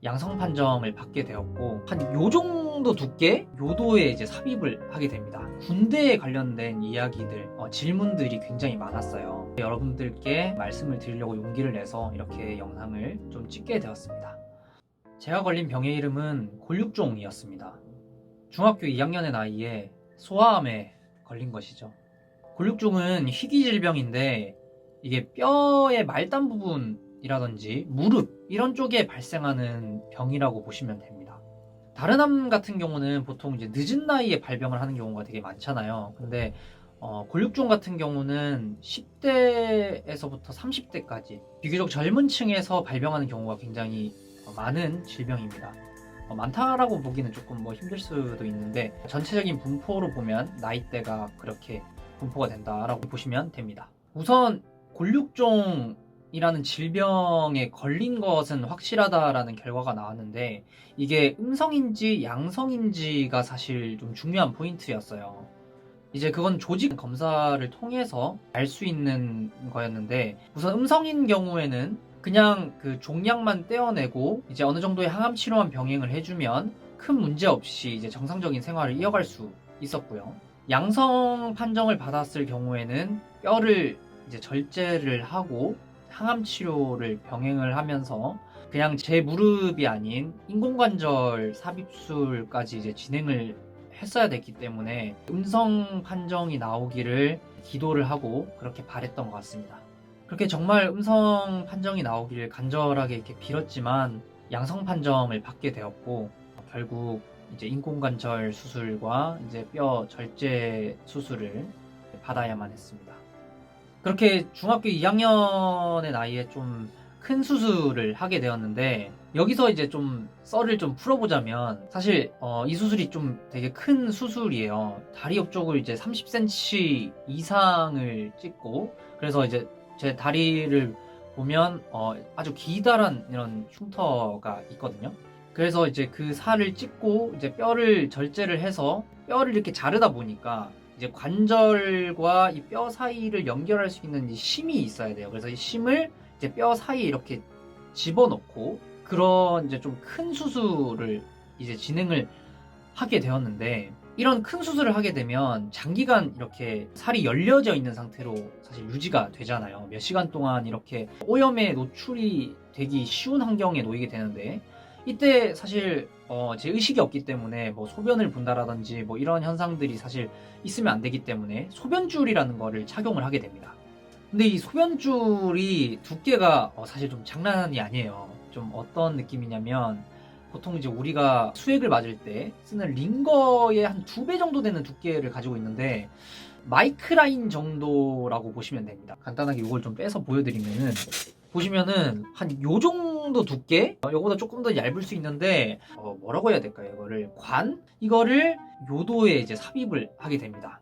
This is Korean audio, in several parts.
양성 판정을 받게 되었고, 한 요 정도 두께 요도에 이제 삽입을 하게 됩니다. 군대에 관련된 이야기들, 질문들이 굉장히 많았어요. 여러분들께 말씀을 드리려고 용기를 내서 이렇게 영상을 좀 찍게 되었습니다. 제가 걸린 병의 이름은 골육종이었습니다. 중학교 2학년의 나이에 소아암에 걸린 것이죠. 골육종은 희귀 질병인데 이게 뼈의 말단 부분이라든지 무릎 이런 쪽에 발생하는 병이라고 보시면 됩니다. 다른 암 같은 경우는 보통 이제 늦은 나이에 발병을 하는 경우가 되게 많잖아요. 근데 골육종 같은 경우는 10대에서부터 30대까지 비교적 젊은 층에서 발병하는 경우가 굉장히 많은 질병입니다. 많다라고 보기는 조금 힘들 수도 있는데 전체적인 분포로 보면 나이대가 그렇게 분포가 된다라고 보시면 됩니다. 우선 골육종이라는 질병에 걸린 것은 확실하다라는 결과가 나왔는데 이게 음성인지 양성인지가 사실 좀 중요한 포인트였어요. 이제 그건 조직 검사를 통해서 알 수 있는 거였는데 우선 음성인 경우에는 그냥 그 종양만 떼어내고 이제 어느 정도의 항암 치료만 병행을 해주면 큰 문제 없이 이제 정상적인 생활을 이어갈 수 있었고요. 양성 판정을 받았을 경우에는 뼈를 이제 절제를 하고 항암 치료를 병행을 하면서 그냥 제 무릎이 아닌 인공관절 삽입술까지 이제 진행을 했어야 됐기 때문에 음성 판정이 나오기를 기도를 하고 그렇게 바랬던 것 같습니다. 그렇게 정말 음성 판정이 나오기를 간절하게 이렇게 빌었지만 양성 판정을 받게 되었고 결국 이제 인공관절 수술과 이제 뼈 절제 수술을 받아야만 했습니다. 그렇게 중학교 2학년의 나이에 좀 큰 수술을 하게 되었는데 여기서 이제 좀 썰을 좀 풀어보자면 사실 이 수술이 좀 되게 큰 수술이에요. 다리 옆쪽을 이제 30cm 이상을 찍고 그래서 이제 제 다리를 보면 아주 기다란 이런 흉터가 있거든요. 그래서 이제 그 살을 찍고 이제 뼈를 절제를 해서 뼈를 이렇게 자르다 보니까 이제 관절과 이 뼈 사이를 연결할 수 있는 이 심이 있어야 돼요. 그래서 이 심을 이제 뼈 사이에 이렇게 집어넣고 그런 이제 좀 큰 수술을 이제 진행을 하게 되었는데 이런 큰 수술을 하게 되면 장기간 이렇게 살이 열려져 있는 상태로 사실 유지가 되잖아요. 몇 시간 동안 이렇게 오염에 노출이 되기 쉬운 환경에 놓이게 되는데 이때 사실 제 의식이 없기 때문에 소변을 본다라든지 이런 현상들이 사실 있으면 안 되기 때문에 소변줄이라는 거를 착용을 하게 됩니다. 근데 이 소변줄이 두께가 사실 좀 장난이 아니에요. 좀 어떤 느낌이냐면 보통 이제 우리가 수액을 맞을 때 쓰는 링거의 한 2배 정도 되는 두께를 가지고 있는데 마이크라인 정도라고 보시면 됩니다. 간단하게 이걸 좀 빼서 보여드리면은 보시면은 한 요 정도 두께? 요거보다 조금 더 얇을 수 있는데 뭐라고 해야 될까요? 이거를 요도에 이제 삽입을 하게 됩니다.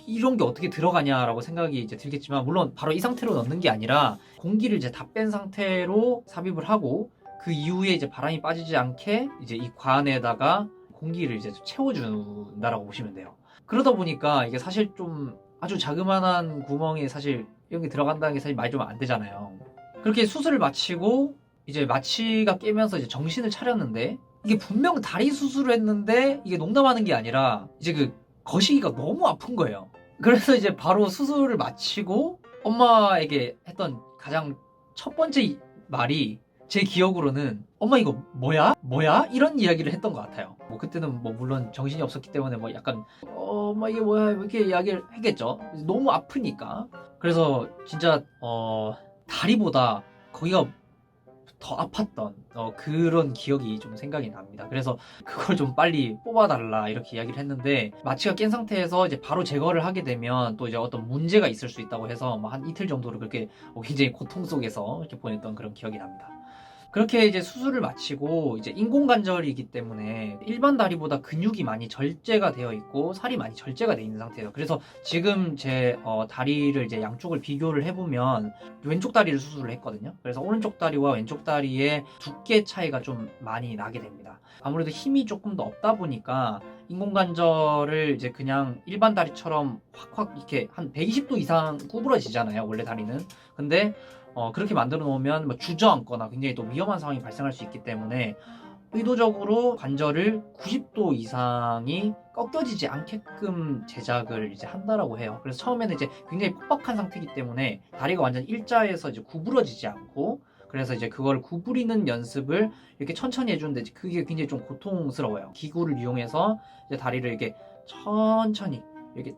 이런 게 어떻게 들어가냐라고 생각이 이제 들겠지만 물론 바로 이 상태로 넣는 게 아니라 공기를 이제 다 뺀 상태로 삽입을 하고 그 이후에 이제 바람이 빠지지 않게 이제 이 관에다가 공기를 이제 채워준다라고 보시면 돼요. 그러다 보니까 이게 사실 좀 아주 자그마한 구멍에 사실 이런 게 들어간다는 게 사실 말이 좀 안 되잖아요. 그렇게 수술을 마치고 이제 마취가 깨면서 이제 정신을 차렸는데 이게 분명 다리 수술을 했는데 이게 농담하는 게 아니라 이제 그 거시기가 너무 아픈 거예요. 그래서 이제 바로 수술을 마치고 엄마에게 했던 가장 첫 번째 말이 제 기억으로는 엄마 이거 뭐야? 이런 이야기를 했던 것 같아요. 그때는 물론 정신이 없었기 때문에 약간 엄마 이게 뭐야 이렇게 이야기를 했겠죠. 너무 아프니까. 그래서 진짜 다리보다 거기가 더 아팠던 그런 기억이 좀 생각이 납니다. 그래서 그걸 좀 빨리 뽑아달라 이렇게 이야기를 했는데 마취가 깬 상태에서 이제 바로 제거를 하게 되면 또 이제 어떤 문제가 있을 수 있다고 해서 한 이틀 정도를 그렇게 굉장히 고통 속에서 이렇게 보냈던 그런 기억이 납니다. 그렇게 이제 수술을 마치고 이제 인공관절이기 때문에 일반 다리보다 근육이 많이 절제가 되어 있고 살이 많이 절제가 되어 있는 상태예요. 그래서 지금 제 다리를 이제 양쪽을 비교를 해보면 왼쪽 다리를 수술을 했거든요. 그래서 오른쪽 다리와 왼쪽 다리의 두께 차이가 좀 많이 나게 됩니다. 아무래도 힘이 조금 더 없다 보니까 인공관절을 이제 그냥 일반 다리처럼 확확 이렇게 한 120도 이상 구부러지잖아요. 원래 다리는. 근데 그렇게 만들어 놓으면 뭐 주저앉거나 굉장히 또 위험한 상황이 발생할 수 있기 때문에 의도적으로 관절을 90도 이상이 꺾여지지 않게끔 제작을 이제 한다라고 해요. 그래서 처음에는 이제 굉장히 뻑뻑한 상태이기 때문에 다리가 완전 일자에서 이제 구부러지지 않고, 그래서 이제 그걸 구부리는 연습을 이렇게 천천히 해주는데 그게 굉장히 좀 고통스러워요. 기구를 이용해서 이제 다리를 이렇게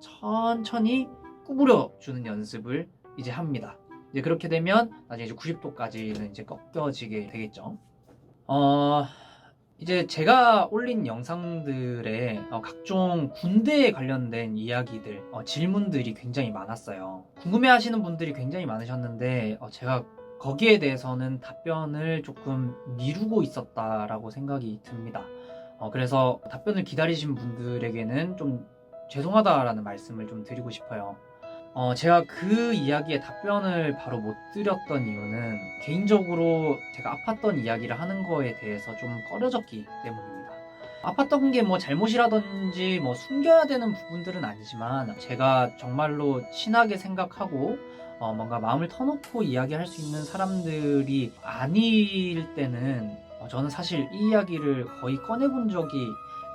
천천히 구부려 주는 연습을 이제 합니다. 이제 그렇게 되면 나중에 이제 90도까지는 이제 꺾여지게 되겠죠. 이제 제가 올린 영상들에 각종 군대에 관련된 이야기들, 질문들이 굉장히 많았어요. 궁금해하시는 분들이 굉장히 많으셨는데 제가 거기에 대해서는 답변을 조금 미루고 있었다라고 생각이 듭니다. 그래서 답변을 기다리신 분들에게는 좀 죄송하다라는 말씀을 좀 드리고 싶어요. 제가 그 이야기에 답변을 바로 못 드렸던 이유는 개인적으로 제가 아팠던 이야기를 하는 거에 대해서 좀 꺼려졌기 때문입니다. 아팠던 게 뭐 잘못이라든지 뭐 숨겨야 되는 부분들은 아니지만 제가 정말로 친하게 생각하고 뭔가 마음을 터놓고 이야기할 수 있는 사람들이 아닐 때는 저는 사실 이 이야기를 거의 꺼내본 적이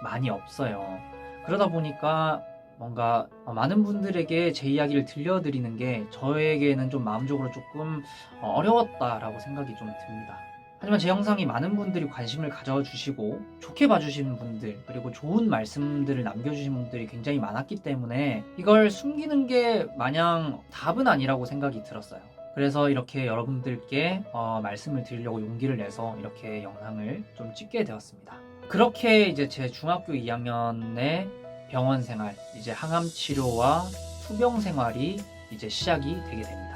많이 없어요. 그러다 보니까 뭔가 많은 분들에게 제 이야기를 들려드리는 게 저에게는 좀 마음적으로 조금 어려웠다라고 생각이 좀 듭니다. 하지만 제 영상이 많은 분들이 관심을 가져주시고 좋게 봐주시는 분들, 그리고 좋은 말씀들을 남겨주신 분들이 굉장히 많았기 때문에 이걸 숨기는 게 마냥 답은 아니라고 생각이 들었어요. 그래서 이렇게 여러분들께 말씀을 드리려고 용기를 내서 이렇게 영상을 좀 찍게 되었습니다. 그렇게 이제 제 중학교 2학년의 병원 생활, 이제 항암 치료와 투병 생활이 이제 시작이 되게 됩니다.